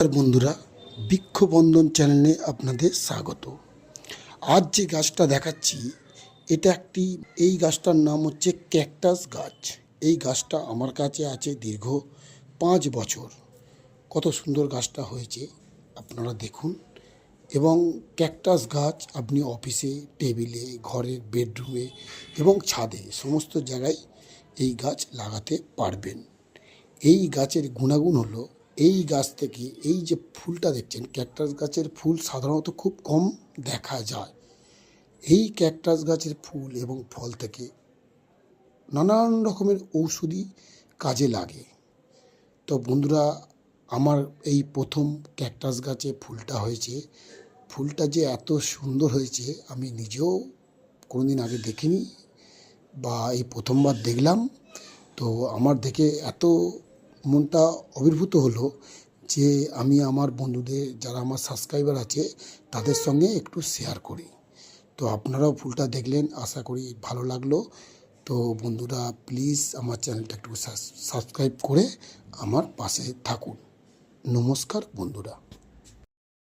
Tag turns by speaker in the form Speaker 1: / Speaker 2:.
Speaker 1: বন্ধুরা, বৃক্ষবন্ধন চ্যানেলে আপনাদের স্বাগত। আজ যে গাছটা দেখাচ্ছি এটা এই গাছটার নাম হচ্ছে ক্যাকটাস গাছ। এই গাছটা আমার কাছে আছে দীর্ঘ 5 বছর। কত সুন্দর গাছটা হয়েছে আপনারা দেখুন। এবং ক্যাকটাস গাছ আপনি অফিসে, টেবিলে, ঘরের বেডরুমে এবং ছাদে সমস্ত জায়গায় এই গাছ লাগাতে পারবেন। এই গাছের গুণাগুণ হলো, এই গাছ থেকে এই যে ফুলটা দেখছেন, ক্যাকটাস গাছের ফুল সাধারণত খুব কম দেখা যায়। এই ক্যাকটাস গাছের ফুল এবং ফল থেকে নানান রকমের ঔষধি কাজে লাগে। তো বন্ধুরা, আমার এই প্রথম ক্যাকটাস গাছে ফুলটা হয়েছে। ফুলটা যে এত সুন্দর হয়েছে আমি নিজেও কোনোদিন আগে দেখিনি, বা এই প্রথমবার দেখলাম। তো আমার দেখে এত মনটা আবির্ভূত হলো যে আমি আমার বন্ধুদের, যারা আমার সাবস্ক্রাইবার আছে, তাদের সঙ্গে একটু শেয়ার করি। তো আপনারাও ফুলটা দেখলেন, আশা করি ভালো লাগলো। তো বন্ধুরা, প্লিজ আমার চ্যানেলটা একটু সাবস্ক্রাইব করে আমার পাশে থাকুন। নমস্কার বন্ধুরা।